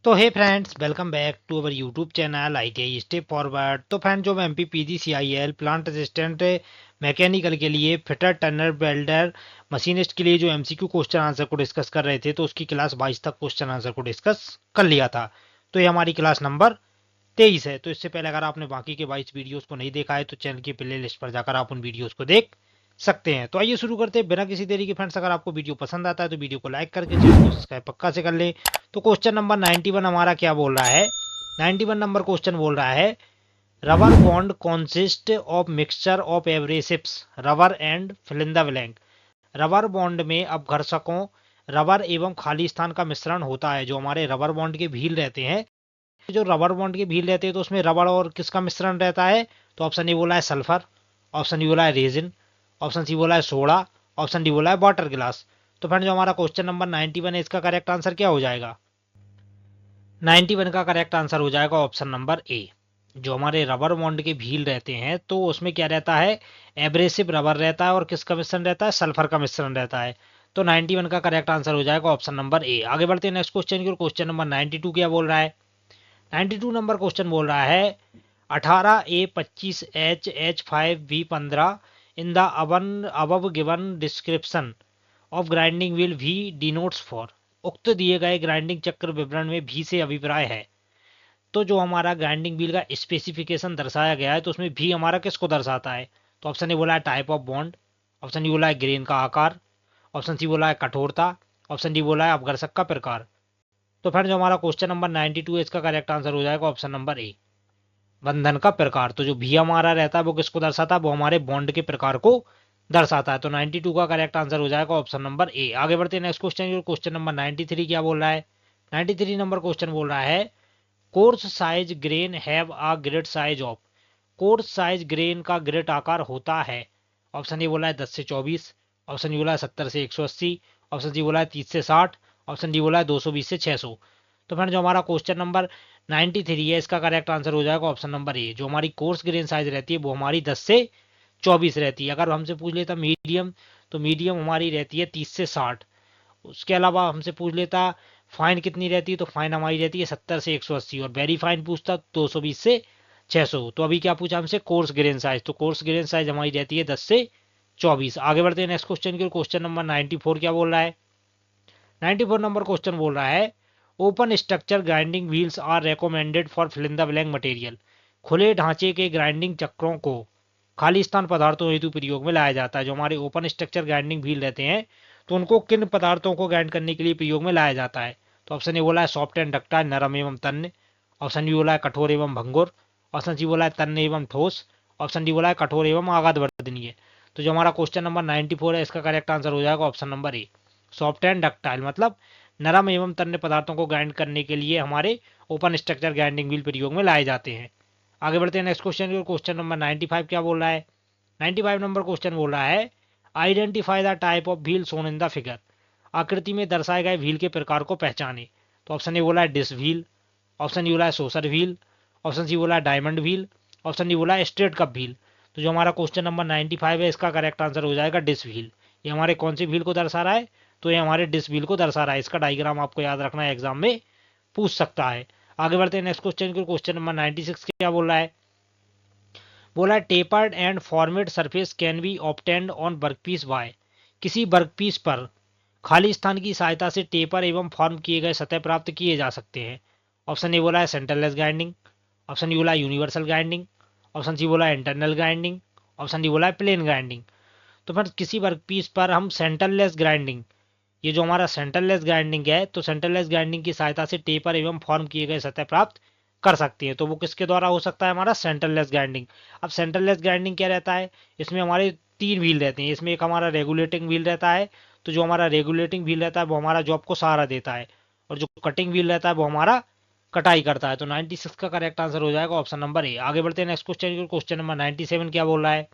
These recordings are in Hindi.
तो hey friends, welcome back to our YouTube channel ITI step forward. तो फ्रेंड, जो हम MPPGCIL प्लांट असिस्टेंट मैकेनिकल के लिए फिटर टर्नर वेल्डर मशीनिस्ट के लिए जो MCQ क्वेश्चन आंसर को डिस्कस कर रहे थे, तो उसकी क्लास 22 तक क्वेश्चन आंसर को डिस्कस कर लिया था। तो ये हमारी क्लास नंबर 23 है। तो इससे पहले अगर आपने बाकी के 22 वीडियोस को नहीं देखा है तो चैनल की प्ले लिस्ट पर जाकर आप उन वीडियोस को देख सकते हैं। तो आइए शुरू करते हैं बिना किसी देरी के। फ्रेंड्स, अगर आपको वीडियो पसंद आता है तो वीडियो को लाइक करके चैनल को सब्सक्राइब पक्का से कर लें। तो क्वेश्चन नंबर 91 हमारा क्या बोल रहा है? 91 नंबर क्वेश्चन बोल रहा है, rubber bond consist of mixture of abrasives rubber and fill in the blank. Rubber bond में अपघर्षकों, रबर एवं खाली स्थान का मिश्रण होता है। जो हमारे रबर बॉन्ड के व्हील रहते हैं, जो रबर बॉन्ड के व्हील रहते हैं, तो उसमें रबर और किसका मिश्रण रहता है? तो ऑप्शन ए बोला है सल्फर, ऑप्शन डी बोला है रेजिन, ऑप्शन सी बोला है सोडा, ऑप्शन डी बोला है वाटर ग्लास। तो फ्रेंड, जो हमारा क्वेश्चन नंबर 91 है, इसका करेक्ट आंसर क्या हो जाएगा? 91 का करेक्ट आंसर हो जाएगा ऑप्शन नंबर ए। जो हमारे रबर बॉन्ड के व्हील रहते हैं, तो उसमें क्या रहता है? एब्रेसिव रबर रहता है और किसका मिश्रण रहता है? सल्फर का मिश्रण रहता है। तो 91 का करेक्ट आंसर हो जाएगा ऑप्शन नंबर ए। आगे बढ़ते हैं नेक्स्ट क्वेश्चन की ओर। क्वेश्चन नंबर 92 क्या बोल रहा है? 92 नंबर क्वेश्चन बोल रहा है, 18A25H H5V15 in the above given description of grinding wheel भी डिनोट्स फॉर। उक्त दिए गए ग्राइंडिंग चक्र विवरण में भी से अभिप्राय है। तो जो हमारा ग्राइंडिंग व्हील का स्पेसिफिकेशन दर्शाया गया है, तो उसमें भी हमारा किसको दर्शाता है? तो ऑप्शन ए बोला है type of bond, option D बोला है ग्रेन का आकार, ऑप्शन सी बोला है कठोरता, ऑप्शन डी बोला है अपघर्षक का प्रकार। तो फिर जो हमारा क्वेश्चन नंबर 92 है, इसका करेक्ट आंसर हो जाएगा ऑप्शन नंबर ए, बंधन का प्रकार। तो जो भी हमारा रहता है वो किसको दर्शाता है? वो हमारे बॉन्ड के प्रकार को दर्शाता है। तो 92 का करेक्ट आंसर हो जाएगा ऑप्शन नंबर ए। आगे बढ़ते हैं नेक्स्ट क्वेश्चन। क्वेश्चन नंबर 93 क्या बोल रहा है? 93 नंबर क्वेश्चन बोल रहा है, course size grain have a grid size of. Course size grain का ग्रिड आकार होता है। ऑप्शन ए बोला है 10 से 24, ऑप्शन डी बोला है 70 से 180, ऑप्शन सी बोला है 30 से 60, ऑप्शन डी बोला है 220 से 600। तो फ्रेंड, जो हमारा क्वेश्चन नंबर 93 है, इसका करेक्ट आंसर हो जाएगा ऑप्शन नंबर ए। जो हमारी कोर्स ग्रेन साइज रहती है वो हमारी 10 से 24 रहती है। अगर हमसे पूछ लेता मीडियम, तो मीडियम हमारी रहती है 30 से 60। उसके अलावा हमसे पूछ लेता फाइन कितनी रहती है, तो फाइन हमारी रहती है 70 से 180, और वेरी फाइन पूछता 220 से 600। तो अभी क्या पूछा हमसे? Coarse grain size. तो कोर्स ग्रेन साइज हमारी रहती है 10 से 24। आगे बढ़ते हैं नेक्स्ट क्वेश्चन की। क्वेश्चन नंबर 94 क्या बोल रहा है? 94 नंबर क्वेश्चन बोल रहा है, open structure grinding wheels are recommended for fill in the blank material. खुले ढांचे के ग्राइंडिंग चक्रों को खाली स्थान पदार्थों हेतु प्रयोग में लाया जाता है। जो हमारे ओपन स्ट्रक्चर ग्राइंडिंग व्हील रहते हैं, तो उनको किन पदार्थों को ग्राइंड करने के लिए प्रयोग में लाया जाता है? तो ऑप्शन ए बोला है सॉफ्ट एंड डक्टाइल, नरम एवं तन्य, ऑप्शन बी बोला है कठोर एवं भंगुर, ऑप्शन सी बोला है तन्य एवं ठोस, ऑप्शन डी बोला है कठोर एवं आघात वर्धनीय। तो जो हमारा क्वेश्चन नंबर 94 है, इसका करेक्ट आंसर हो जाएगा option number A, soft and ductile, मतलब नरम एवं तन्य पदार्थों को ग्राइंड करने के लिए हमारे ओपन स्ट्रक्चर ग्राइंडिंग व्हील प्रयोग में लाए जाते हैं। आगे बढ़ते हैं नेक्स्ट क्वेश्चन की। क्वेश्चन नंबर 95 क्या बोल रहा है? 95 नंबर क्वेश्चन बोल रहा है, identify the type of wheel shown in the figure. आकृति में दर्शाए गए व्हील के प्रकार को पहचाने। तो ऑप्शन ए बोला है डिस्क व्हील, ऑप्शन डी बोला है सोसर व्हील, ऑप्शन सी बोला है डायमंड व्हील, ऑप्शन डी बोला है स्ट्रेट कप व्हील। तो जो हमारा क्वेश्चन नंबर 95 है, इसका करेक्ट आंसर हो जाएगा डिस्क व्हील। ये हमारे कौन सी व्हील को दर्शा रहा है? तो ये हमारे डिस्क व्हील को दर्शा रहा है। इसका डायग्राम आपको याद रखना है, एग्जाम में पूछ सकता है। आगे बढ़ते हैं नेक्स्ट क्वेश्चन की। क्वेश्चन नंबर 96 क्या बोल रहा है? बोला है, tapered and formed surface can be obtained on workpiece by. किसी वर्कपीस पर खाली स्थान की सहायता से टेपर एवं फॉर्म किए गए सतह प्राप्त किए जा सकते हैं। ऑप्शन ए बोला है सेंटरलेस ग्राइंडिंग, ऑप्शन डी बोला है यूनिवर्सल ग्राइंडिंग, ऑप्शन सी बोला है इंटरनल ग्राइंडिंग, ऑप्शन डी बोला है प्लेन ग्राइंडिंग। तो फिर किसी वर्कपीस पर हम सेंटरलेस ग्राइंडिंग, ये जो हमारा सेंटरलेस ग्राइंडिंग है, तो सेंटरलेस ग्राइंडिंग की सहायता से टेपर एवं फॉर्म किए गए सतह प्राप्त कर सकती है। तो वो किसके द्वारा हो सकता है? हमारा सेंटरलेस ग्राइंडिंग। अब सेंटरलेस ग्राइंडिंग क्या रहता है? इसमें हमारे 3 व्हील रहते हैं। इसमें एक हमारा रेगुलेटिंग व्हील रहता है। तो जो हमारा रेगुलेटिंग व्हील रहता है वो हमारा जॉब को सहारा देता है, और जो कटिंग व्हील रहता है वो हमारा कटाई करता है। तो 96 का करेक्ट आंसर हो जाएगा ऑप्शन नंबर ए। आगे बढ़ते हैं नेक्स्ट क्वेश्चन। क्वेश्चन नंबर 97 क्या बोल रहा है?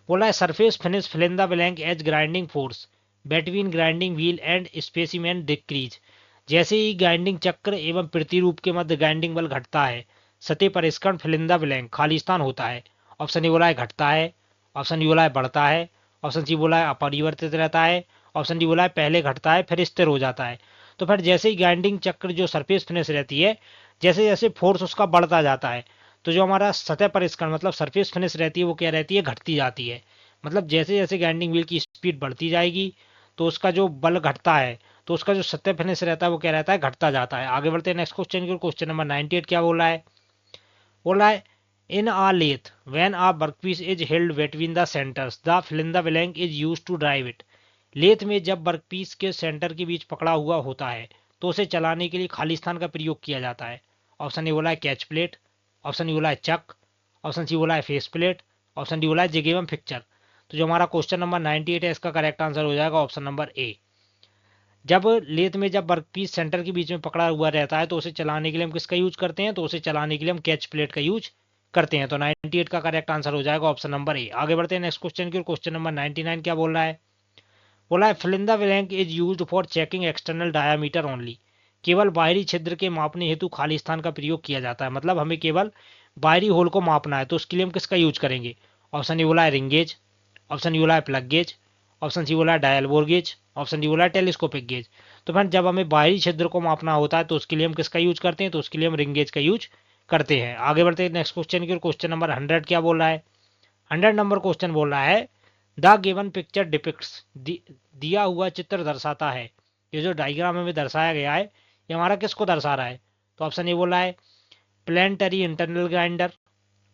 बोला है, surface finish fill in the blank as grinding force between grinding wheel and specimen decrease. जैसे ही ग्राइंडिंग चक्र एवं प्रतिरूप के मध्य ग्राइंडिंग बल घटता है, सतह पर स्कंड फिल इन द ब्लैंक खाली स्थान होता है। ऑप्शन ए बोला है घटता है, ऑप्शन डी बोला है बढ़ता है, ऑप्शन सी बोला है अपरिवर्तित रहता है, ऑप्शन डी बोला है पहले घटता है फिर स्थिर हो जाता है। तो फिर जैसे ही ग्राइंडिंग चक्र जो सरफेस फिनिश रहती है, जैसे जैसे फोर्स उसका बढ़ता जाता है, तो जो हमारा सतह परिष्करण मतलब सरफेस फिनिश रहती है वो क्या रहती है, घटती जाती है। मतलब जैसे जैसे ग्राइंडिंग व्हील की स्पीड बढ़ती जाएगी तो उसका जो बल घटता है, तो उसका जो सतह फिनिश रहता है वो क्या रहता है, घटता जाता है। आगे बढ़ते हैं नेक्स्ट क्वेश्चन की। क्वेश्चन नंबर 98 क्या बोल रहा है, बोल रहा है in a lathe when a workpiece is held between the centres the fill in the blank is use to drive it. Lathe में जब वर्कपीस के सेंटर के बीच पकड़ा हुआ होता है तो उसे चलाने के लिए खाली स्थान का प्रयोग किया जाता है। ऑप्शन ए बोला है कैच प्लेट, ऑप्शन बी बोला है चक, ऑप्शन सी बोला है फेस प्लेट, ऑप्शन डी बोला है जिग एवं फिक्चर। तो जो हमारा क्वेश्चन नंबर 98 है इसका करेक्ट आंसर हो जाएगा ऑप्शन नंबर ए। जब लेथ में जब वर्कपीस सेंटर के बीच में पकड़ा हुआ रहता है तो उसे चलाने के लिए हम किसका यूज करते हैं, तो उसे चलाने के लिए हम कैच प्लेट का यूज करते हैं। तो 98 का करेक्ट आंसर हो जाएगा ऑप्शन नंबर ए। आगे बढ़ते हैं नेक्स्ट क्वेश्चन की। क्वेश्चन नंबर 99 क्या बोल रहा है, बोला है fill in the blank is used for checking external diameter only. केवल बाहरी छिद्र के मापने हेतु खाली स्थान का प्रयोग किया जाता है। मतलब हमें केवल बाहरी होल को मापना है तो उसके लिए हम किसका यूज करेंगे। ऑप्शन ए बोला है रिंग गेज, ऑप्शन ए बोला है प्लग गेज, ऑप्शन सी बोला है dial bore gauge, option D बोला है टेलीस्कोपिक गेज। तो फ्रेंड जब हमें बाहरी छिद्र को मापना होता है तो उसके लिए हम किसका यूज करते हैं, तो उसके लिए हम रिंग गेज का यूज करते हैं। आगे बढ़ते हैं नेक्स्ट क्वेश्चन की। क्वेश्चन नंबर 100 क्या बोल रहा है, 100 नंबर क्वेश्चन बोल रहा है द गिवन पिक्चर डिपिक्ट्स, दिया हुआ चित्र दर्शाता है। ये जो डायग्राम में दर्शाया गया है ये हमारा किसको दर्शा रहा है। तो ऑप्शन ए बोला है planetary internal grinder,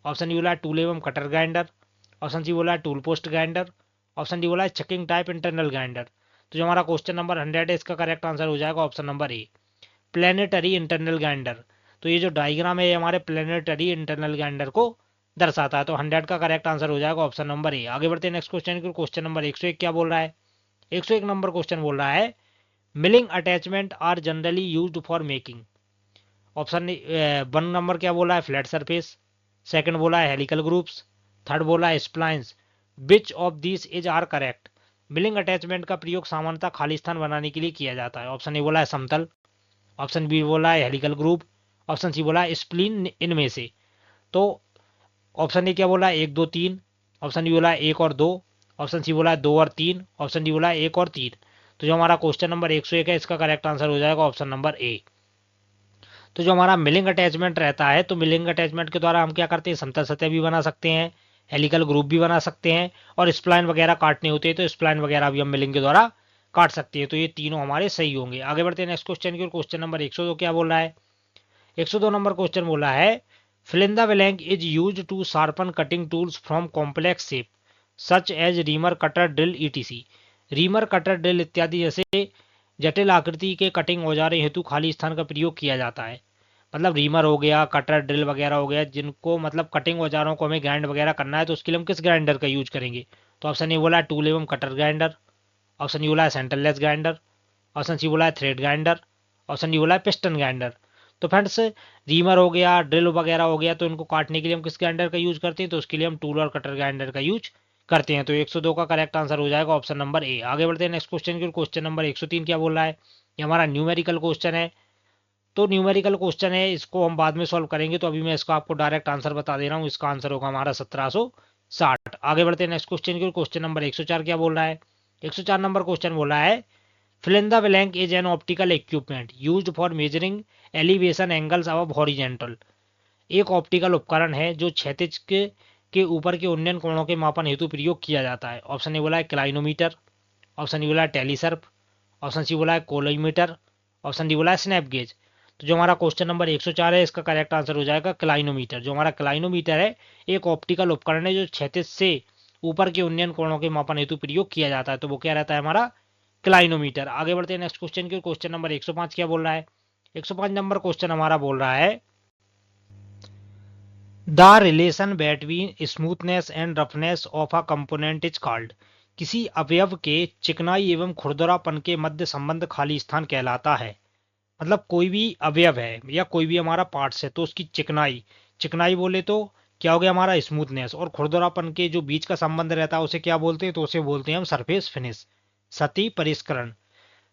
option A बोला है टूल एवं कटर ग्राइंडर, ऑप्शन सी बोला है tool post grinder, option D बोला है चेकिंग टाइप इंटरनल ग्राइंडर। तो जो हमारा क्वेश्चन नंबर 100 है इसका करेक्ट आंसर हो जाएगा ऑप्शन नंबर ए प्लेनेटरी इंटरनल ग्राइंडर। तो ये जो डायग्राम है ये हमारे प्लेनेटरी इंटरनल ग्राइंडर को दर्शाता है। तो 100 का करेक्ट आंसर हो जाएगा ऑप्शन नंबर ए। आगे बढ़ते हैं नेक्स्ट क्वेश्चन की। क्वेश्चन नंबर 101 क्या बोल रहा है, 101 नंबर क्वेश्चन बोल रहा है milling attachment are generally used for making. Option 1 number क्या बोला है फ्लैट सरफेस, सेकंड बोला है हेलिकल ग्रुप्स, थर्ड बोला है splines, which of this is are correct. Milling attachment का प्रयोग सामान्यतः खाली स्थान बनाने के लिए किया जाता है। ऑप्शन ए बोला है समतल, ऑप्शन बी बोला है हेलिकल ग्रुप, ऑप्शन सी बोला है स्प्लीन, इनमें से। तो ऑप्शन ए क्या बोला है 1 2 3, ऑप्शन बी बोला है 1 और 2, ऑप्शन सी बोला है 2 और 3, ऑप्शन डी बोला है 1 और 3। तो जो हमारा क्वेश्चन नंबर 101 है इसका करेक्ट आंसर हो जाएगा ऑप्शन नंबर ए। तो जो हमारा मिलिंग अटैचमेंट रहता है तो मिलिंग अटैचमेंट के द्वारा हम क्या करते हैं, समतल सतह भी बना सकते हैं, हेलिकल ग्रुप भी बना सकते हैं, और स्प्लाइन वगैरह काटने होते हैं तो स्प्लाइन वगैरह भी हम मिलिंग के द्वारा काट सकते हैं। तो ये तीनों हमारे सही होंगे। आगे बढ़ते हैं नेक्स्ट क्वेश्चन की। क्वेश्चन नंबर 102 क्या बोल रहा है, 102 नंबर क्वेश्चन बोला है fill in the blank is used to sharpen cutting tools from complex shape such as reamer, cutter, drill etc। Reamer, cutter, drill इत्यादि जैसे जटिल आकृति के कटिंग औजारों हेतु खाली स्थान का प्रयोग किया जाता है। मतलब रीमर हो गया, कटर, ड्रिल वगैरह हो गया, जिनको मतलब कटिंग औजारों को हमें ग्राइंड वगैरह करना है तो उसके लिए हम किस ग्राइंडर का यूज करेंगे। तो ऑप्शन ए बोला है टूल एवं कटर ग्राइंडर, ऑप्शन ए बोला है सेंटरलेस ग्राइंडर, ऑप्शन सी बोला है थ्रेड ग्राइंडर, ऑप्शन डी बोला है पिस्टन ग्राइंडर। तो फ्रेंड्स रीमर हो गया, ड्रिल वगैरह हो गया, तो इनको काटने के लिए हम किस ग्राइंडर का यूज करते हैं, तो उसके लिए हम टूल और कटर ग्राइंडर का यूज करते हैं। तो 102 का करेक्ट आंसर हो जाएगा ऑप्शन नंबर ए। आगे बढ़ते हैं नेक्स्ट क्वेश्चन की। क्वेश्चन नंबर 103 क्या बोल रहा है, ये हमारा न्यूमेरिकल क्वेश्चन है। तो न्यूमेरिकल क्वेश्चन है, इसको हम बाद में सॉल्व करेंगे, तो अभी मैं इसका आपको डायरेक्ट आंसर बता दे रहा हूँ। इसका आंसर होगा हमारा 1760। आगे बढ़ते हैं नेक्स्ट क्वेश्चन की। क्वेश्चन नंबर 104 क्या बोल रहा है, 104 नंबर क्वेश्चन बोला है fill in the blank is an optical equipment used for measuring elevation angles above horizontal। एक ऑप्टिकल उपकरण है जो क्षैतिज के ऊपर के उन्नयन कोणों के मापन हेतु प्रयोग किया जाता है। ऑप्शन ए बोला है क्लाइनोमीटर, ऑप्शन ए बोला है टेलीसर्प, ऑप्शन सी बोला है कोलोमीटर, ऑप्शन डी बोला है स्नैप गेज। तो जो हमारा क्वेश्चन नंबर 104 है इसका करेक्ट आंसर हो जाएगा क्लाइनोमीटर। जो हमारा क्लाइनोमीटर है एक ऑप्टिकल उपकरण है जो क्षैतिज से ऊपर के उन्नयन कोणों के मापन हेतु प्रयोग किया जाता है। तो वो क्या रहता है हमारा क्लाइनोमीटर। आगे बढ़ते हैं नेक्स्ट क्वेश्चन की। क्वेश्चन नंबर 105 क्या बोल रहा है, 105 नंबर क्वेश्चन हमारा बोल रहा है the relation between smoothness and roughness of a component is called. किसी अवयव के चिकनाई एवं खुरदरापन के मध्य संबंध खाली स्थान कहलाता है। मतलब कोई भी अवयव है या कोई भी हमारा पार्ट्स है तो उसकी चिकनाई, चिकनाई बोले तो क्या हो गया हमारा स्मूथनेस, और खुरदरापन के जो बीच का संबंध रहता है उसे क्या बोलते हैं, तो उसे बोलते हैं हम सरफेस फिनिश, सतही परिष्करण।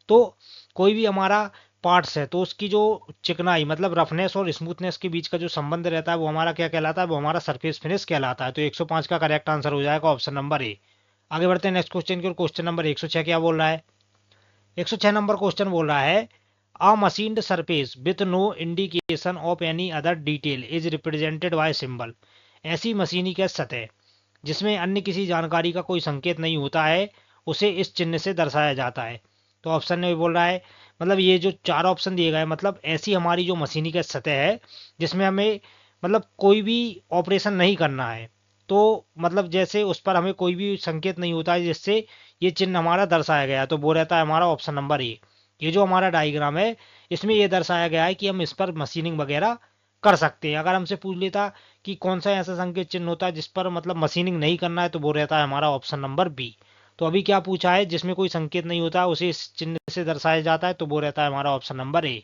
तो कोई भी हमारा पार्ट्स है तो उसकी जो चिकनाई मतलब रफनेस और स्मूथनेस के बीच का जो संबंध रहता है वो हमारा क्या कहलाता है, वो हमारा सरफेस फिनिश कहलाता है। तो 105 का करेक्ट आंसर हो जाएगा ऑप्शन नंबर ए। आगे बढ़ते हैं नेक्स्ट क्वेश्चन की। और क्वेश्चन नंबर 106 क्या बोल रहा है, 106 नंबर क्वेश्चन बोल रहा है A machined surface with no indication of any other detail is represented by symbol. ऐसी मशीनी कैसे सतह जिसमें अन्य किसी जानकारी का कोई संकेत नहीं होता है उसे इस चिन्ह से दर्शाया जाता है। तो ऑप्शन में बोल रहा है मतलब ये जो चार ऑप्शन दिए गए मतलब ऐसी हमारी जो मशीनी कैसे सतह है जिसमें हमें मतलब कोई भी ऑपरेशन नहीं करना है, तो मतलब जैसे उस पर हमें कोई भी संकेत नहीं होता है जिससे ये चिन्ह हमारा दर्शाया गया है, तो वो रहता है हमारा ऑप्शन नंबर ए। ये जो हमारा डायग्राम है इसमें ये दर्शाया गया है कि हम इस पर मशीनिंग वगैरह कर सकते हैं। अगर हमसे पूछ लेता कि कौन सा ऐसा संकेत चिन्ह होता है जिस पर मतलब मशीनिंग नहीं करना है, तो वो रहता है हमारा ऑप्शन नंबर बी। तो अभी क्या पूछा है, जिसमें कोई संकेत नहीं होता उसे इस चिन्ह से दर्शाया जाता है, तो वो रहता है हमारा ऑप्शन नंबर ए।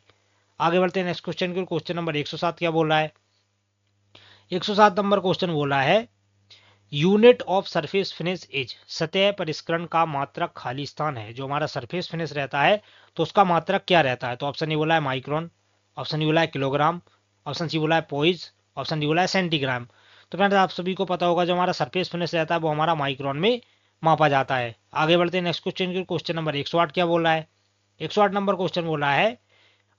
आगे बढ़ते हैं नेक्स्ट क्वेश्चन के। क्वेश्चन नंबर 107 क्या बोल रहा है, 107 नंबर क्वेश्चन बोल रहा है unit of surface finish is, सतह परिष्करण का मात्रक खाली स्थान है। जो हमारा सरफेस फिनिश रहता है तो उसका मात्रक क्या रहता है, तो ऑप्शन ए बोला है माइक्रोन, ऑप्शन डी बोला है किलोग्राम, ऑप्शन सी बोला है पोइज, ऑप्शन डी बोला है सेंटीग्राम। तो फ्रेंड्स आप सभी को पता होगा जो हमारा सरफेस फिनिश रहता है वो हमारा माइक्रोन में मापा जाता है। आगे बढ़ते हैं नेक्स्ट क्वेश्चन के। क्वेश्चन नंबर 108 क्या बोल रहा है, 108 नंबर क्वेश्चन बोल रहा है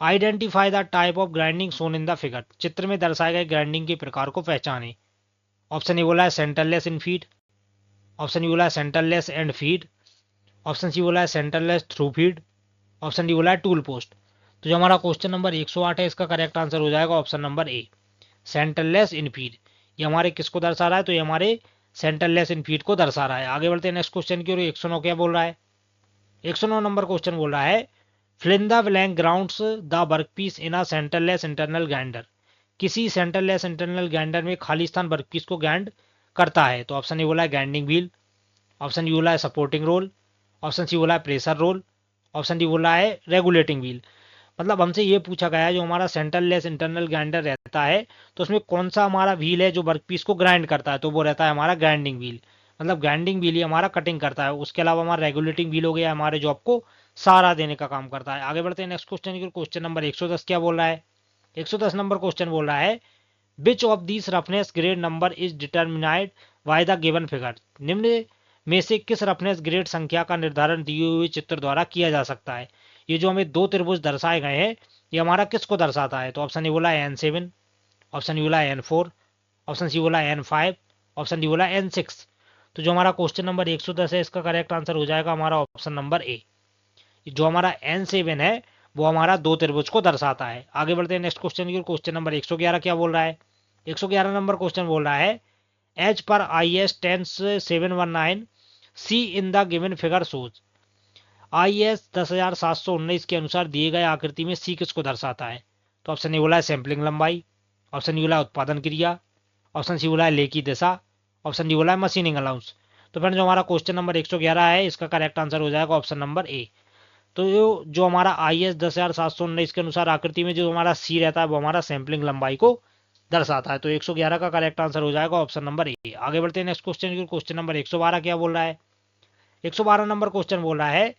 identify the type of grinding zone in the figure, चित्र में दर्शाए गए ग्राइंडिंग के प्रकार को पहचाने। ऑप्शन ए बोला है centreless in feed, option D बोला है centreless end feed, option C बोला है centreless through feed, option D बोला है टूल पोस्ट। तो जो हमारा क्वेश्चन नंबर 108 है इसका करेक्ट आंसर हो जाएगा option number A, centreless in feed. ये हमारे किसको दर्शा रहा है, तो ये हमारे सेंटरलेस इन फीड को दर्शा रहा है। आगे बढ़ते हैं नेक्स्ट क्वेश्चन की ओर। 109 क्या बोल रहा है, 109 नंबर क्वेश्चन बोल रहा है fill the blank grounds the workpiece in a centreless internal grinder, किसी सेंटरलेस इंटरनल ग्राइंडर में खाली स्थान वर्कपीस को ग्राइंड करता है। तो ऑप्शन ए बोला है ग्राइंडिंग व्हील, ऑप्शन डी बोला है सपोर्टिंग रोल, ऑप्शन सी बोला है प्रेशर रोल, ऑप्शन डी बोला है रेगुलेटिंग व्हील। मतलब हमसे ये पूछा गया है जो हमारा सेंटरलेस इंटरनल ग्राइंडर रहता है तो उसमें कौन सा हमारा व्हील है जो वर्कपीस को ग्राइंड करता है, तो वो रहता है हमारा ग्राइंडिंग व्हील। मतलब ग्राइंडिंग व्हील ही हमारा कटिंग करता है, उसके अलावा हमारा रेगुलेटिंग व्हील हो गया हमारे जॉब को सहारा देने का काम करता है। आगे बढ़ते हैं नेक्स्ट क्वेश्चन की। क्वेश्चन नंबर 110 क्या बोल रहा है, 110 नंबर क्वेश्चन बोल रहा है which of this roughness grade number is determined by the given figure, निम्न में से किस रफनेस ग्रेड संख्या का निर्धारण दिए हुए चित्र द्वारा किया जा सकता है। ये जो हमें दो त्रिभुज दर्शाए गए हैं ये हमारा किसको दर्शाता है, तो ऑप्शन ए बोला है N7, ऑप्शन डी बोला है N4, ऑप्शन सी बोला है N5, ऑप्शन डी बोला है N6। तो जो हमारा क्वेश्चन नंबर 110 है इसका करेक्ट आंसर हो जाएगा हमारा ऑप्शन नंबर ए। जो हमारा N7 है वो हमारा दो त्रिभुज को दर्शाता है। आगे बढ़ते हैं नेक्स्ट क्वेश्चन की। क्वेश्चन नंबर 111 क्या बोल रहा है, 111 नंबर क्वेश्चन बोल रहा है एज पर IS 10719 see in the given figure shows, IS 10719 के अनुसार दिए गए आकृति में सी किसको दर्शाता है। तो ऑप्शन ए बोला है सैंपलिंग लंबाई, ऑप्शन डी बोला है उत्पादन क्रिया, ऑप्शन सी बोला है ले की दिशा, ऑप्शन डी बोला है मशीनिंग अलाउंस। तो फ्रेंड जो हमारा क्वेश्चन नंबर 111 है इसका करेक्ट आंसर हो जाएगा ऑप्शन नंबर ए। तो जो हमारा IS 10719 के अनुसार आकृति में जो हमारा सी रहता है वो हमारा सैंपलिंग लंबाई को दर्शाता है। तो 111 का करेक्ट आंसर हो जाएगा ऑप्शन नंबर ए। आगे बढ़ते हैं नेक्स्ट क्वेश्चन की। क्वेश्चन नंबर 112 क्या बोल रहा है, 112 नंबर क्वेश्चन बोल रहा है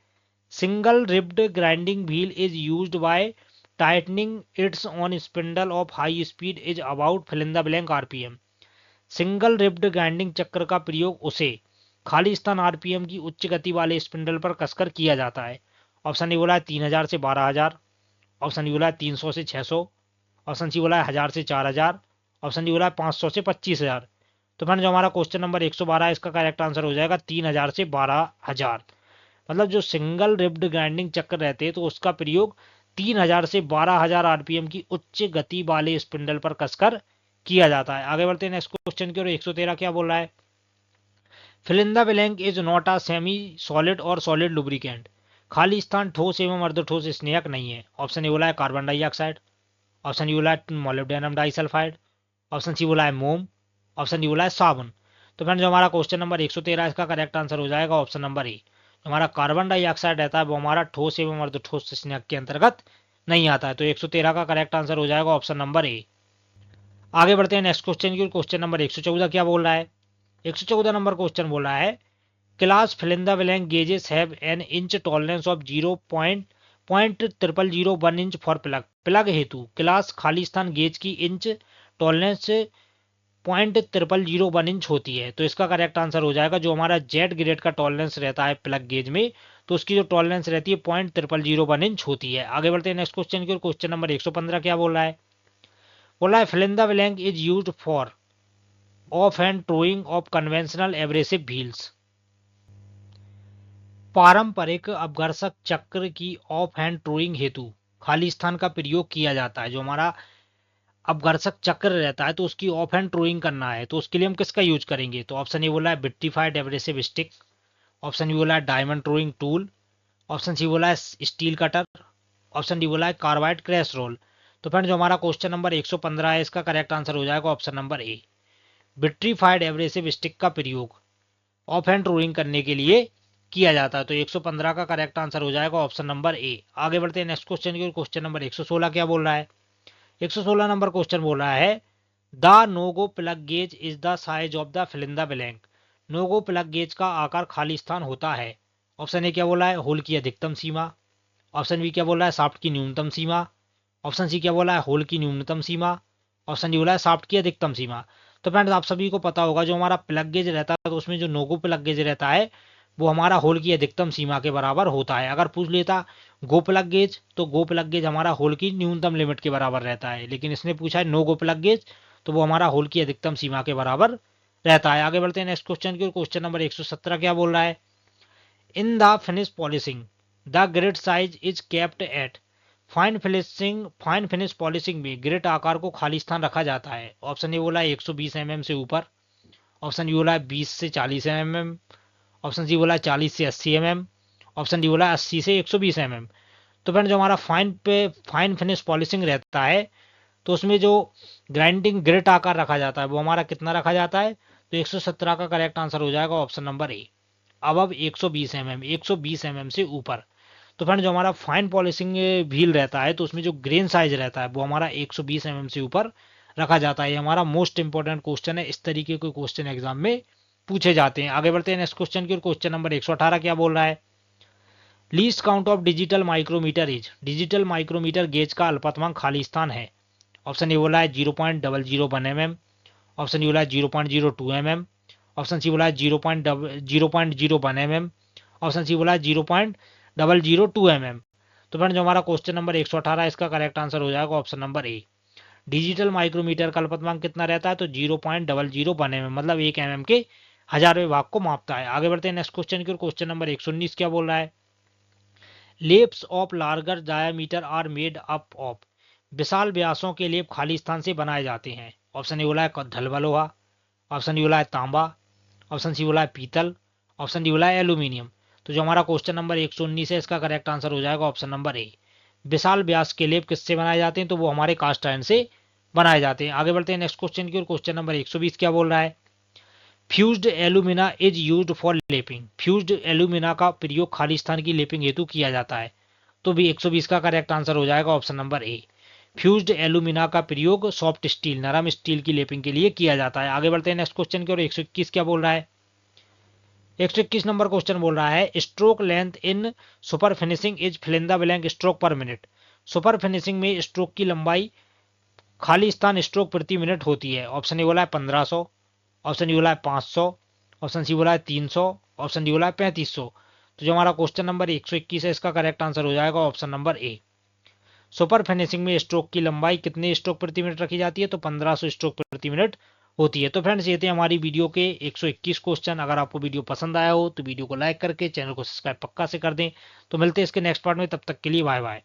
single ribbed grinding wheel is used by tightening its on spindle of high speed is about fill in the blank RPM। Single ribbed grinding चक्र का प्रयोग उसे खाली स्थान RPM की उच्च गति वाले स्पिंडल पर कसकर किया जाता है। ऑप्शन ए बोला है 3000 से 12000, ऑप्शन डी बोला है 300 से 600, ऑप्शन सी बोला है 1000 से 4000, ऑप्शन डी बोला है 500 से 25000। तो फ्रेंड जो हमारा क्वेश्चन नंबर 112 है इसका करेक्ट आंसर हो जाएगा 3000 से 12000। मतलब जो सिंगल रिब्ड ग्राइंडिंग चक्र रहते हैं तो उसका प्रयोग 3000 से 12000 RPM की उच्च गति वाले स्पिंडल पर कसकर किया जाता है। आगे बढ़ते हैं नेक्स्ट क्वेश्चन की ओर। 113 क्या बोल रहा है fill in the blank is not a semi solid और सॉलिड लुब्रिकेंट, खाली स्थान ठोस एवं अर्धठोस स्नेहक नहीं है। ऑप्शन ए बोला है कार्बन डाइऑक्साइड, ऑप्शन डी बोला है मोलिब्डेनम डाइसल्फाइड, ऑप्शन सी बोला है मोम, ऑप्शन डी बोला है साबुन। तो फ्रेंड जो हमारा क्वेश्चन नंबर 113 इसका करेक्ट आंसर हो जाएगा ऑप्शन नंबर ए। हमारा कार्बन डाइऑक्साइड रहता है वो हमारा ठोस एवं अर्धठोस स्नेहक के अंतर्गत नहीं आता है। तो 113 का करेक्ट आंसर हो जाएगा ऑप्शन नंबर ए। आगे बढ़ते हैं नेक्स्ट क्वेश्चन की। क्वेश्चन नंबर 114 क्या बोल रहा है, 114 नंबर क्वेश्चन बोल रहा है class fill in the blank gauges have an inch tolerance of 0.0001 inch for plug, plug हेतु क्लास खाली स्थान गेज की इंच टॉलरेंस 0.0001 इंच होती है। तो इसका करेक्ट आंसर हो जाएगा जो हमारा जेड ग्रेड का टॉलरेंस रहता है प्लग गेज में, तो उसकी जो टॉलरेंस रहती है 0.0001 इंच होती है। आगे बढ़ते हैं नेक्स्ट क्वेश्चन की ओर। क्वेश्चन नंबर 115 क्या बोल रहा है? बोल रहा है fill in the blank is used for off hand throwing of conventional abrasive wheels. पारंपरिक अपघर्षक चक्र की ऑफ हैंड थ्रोइंग हेतु खाली स्थान का प्रयोग किया जाता है। जो हमारा अपघर्षक चक्र रहता है तो उसकी ऑफ हैंड थ्रोइंग करना है तो उसके लिए हम किसका यूज करेंगे? तो ऑप्शन ए बोला है vitrified abrasive stick, option B बोला है diamond throwing tool, option C बोला है स्टील कटर, ऑप्शन डी बोला है कार्बाइड क्रैश रोल। तो फ्रेंड जो हमारा क्वेश्चन नंबर 115 है इसका करेक्ट आंसर हो जाएगा ऑप्शन नंबर ए, विट्रीफाइड एब्रेसिव स्टिक का प्रयोग ऑफ हैंड थ्रोइंग करने के लिए किया जाता है। तो 115 का करेक्ट आंसर हो जाएगा ऑप्शन नंबर ए। आगे बढ़ते हैं नेक्स्ट क्वेश्चन की। क्वेश्चन नंबर 116 क्या बोल रहा है? 116 नंबर क्वेश्चन बोल रहा है the no go plug gauge is the size of the fill in the blank. No go plug gauge का आकार खाली स्थान होता है। ऑप्शन ए क्या बोला है? होल की अधिकतम सीमा, ऑप्शन बी क्या बोला है? शाफ्ट की न्यूनतम सीमा, ऑप्शन सी क्या बोला है? होल की न्यूनतम सीमा, ऑप्शन डी बोला है शाफ्ट की अधिकतम सीमा। तो फ्रेंड्स आप सभी को पता होगा जो हमारा प्लग गेज रहता है तो उसमें जो नोगो प्लग गेज रहता है वो हमारा होल की अधिकतम सीमा के बराबर होता है। अगर पूछ लेता गो प्लग गेज तो गो प्लग गेज हमारा होल की न्यूनतम लिमिट के बराबर रहता है, लेकिन इसने पूछा है नो गो प्लग गेज तो वो हमारा होल की अधिकतम सीमा के बराबर रहता है। आगे बढ़ते हैं नेक्स्ट क्वेश्चन की। क्वेश्चन नंबर 117 क्या बोल रहा है? In the finish polishing the grid size is kept at. Fine finish polishing में ग्रिड आकार को खाली स्थान रखा जाता है। ऑप्शन ए बोला है 120 mm से ऊपर, ऑप्शन बी बोला है 20 से 40 mm, ऑप्शन सी बोला है 40 से 80 mm, ऑप्शन डी बोला है 80 से 120 mm। तो फ्रेंड जो हमारा फाइन फिनिश पॉलिशिंग रहता है तो उसमें जो ग्राइंडिंग ग्रिट आकार रखा जाता है वो हमारा कितना रखा जाता है? तो 117 का करेक्ट आंसर हो जाएगा ऑप्शन नंबर ए, अब 120 mm, 120 mm से ऊपर। तो फ्रेंड जो हमारा फाइन पॉलिशिंग व्हील रहता है तो उसमें जो ग्रेन साइज रहता है वो हमारा 120 mm से ऊपर रखा जाता है। ये हमारा मोस्ट इंपॉर्टेंट क्वेश्चन है, इस तरीके के क्वेश्चन एग्जाम में पूछे जाते हैं। आगे बढ़ते हैं नेक्स्ट क्वेश्चन की। क्वेश्चन नंबर 118 क्या बोल रहा है? Least count of digital micrometer is. Digital micrometer gauge का अल्पतमांक खाली स्थान है। ऑप्शन ए बोला है 0.001 mm, ऑप्शन बी बोला है 0.02 mm, ऑप्शन सी बोला है 0.01 mm, ऑप्शन सी बोला है 0.002 mm। तो फ्रेंड जो हमारा क्वेश्चन नंबर 118 इसका करेक्ट आंसर हो जाएगा option number A, digital micrometer का अल्पतमांक कितना रहता है? तो 0.001 mm, मतलब 1 mm के हजारवें भाग को मापता है। आगे बढ़ते हैं नेक्स्ट क्वेश्चन की। क्वेश्चन नंबर 119 क्या बोल रहा है? Laps of larger diameter are made up of. विशाल व्यासों के लेप खाली स्थान से बनाए जाते हैं। ऑप्शन ए बोला है धलवा लोहा, ऑप्शन डी बोला है तांबा, ऑप्शन सी बोला है पीतल, ऑप्शन डी बोला है एल्यूमिनियम। तो जो हमारा क्वेश्चन नंबर 119 है इसका करेक्ट आंसर हो जाएगा ऑप्शन नंबर ए, विशाल व्यास के लेप किससे बनाए जाते हैं? तो वो हमारे कास्ट आयरन से बनाए जाते हैं। आगे बढ़ते हैं नेक्स्ट क्वेश्चन की ओर। क्वेश्चन नंबर 120 क्या बोल रहा है? Fused alumina is used for lapping. Fused alumina का प्रयोग खाली स्थान की लेपिंग हेतु किया जाता है। तो भी 120 का करेक्ट आंसर हो जाएगा ऑप्शन नंबर ए, फ्यूज्ड एल्यूमिना का प्रयोग सॉफ्ट स्टील नरम स्टील की लेपिंग के लिए किया जाता है। आगे बढ़ते हैं नेक्स्ट क्वेश्चन की ओर। 121 क्या बोल रहा है? 121 नंबर क्वेश्चन बोल रहा है stroke length in super finishing is fill in the blank stroke per minute. Super finishing में स्ट्रोक की लंबाई खाली स्थान स्ट्रोक प्रति मिनट होती है। ऑप्शन ए बोला है 1500, ऑप्शन डी बोला है 500, ऑप्शन सी बोला है 300, ऑप्शन डी बोला है 3500। तो जो हमारा क्वेश्चन नंबर 121 है इसका करेक्ट आंसर हो जाएगा ऑप्शन नंबर ए, सुपर फिनिशिंग में स्ट्रोक की लंबाई कितने स्ट्रोक प्रति मिनट रखी जाती है? तो 1500 स्ट्रोक प्रति मिनट होती है। तो फ्रेंड्स ये थे हमारी वीडियो के 121 क्वेश्चन। अगर आपको वीडियो पसंद आया हो तो वीडियो को लाइक करके चैनल को सब्सक्राइब पक्का से कर दें। तो मिलते हैं इसके नेक्स्ट पार्ट में, तब तक के लिए बाय बाय।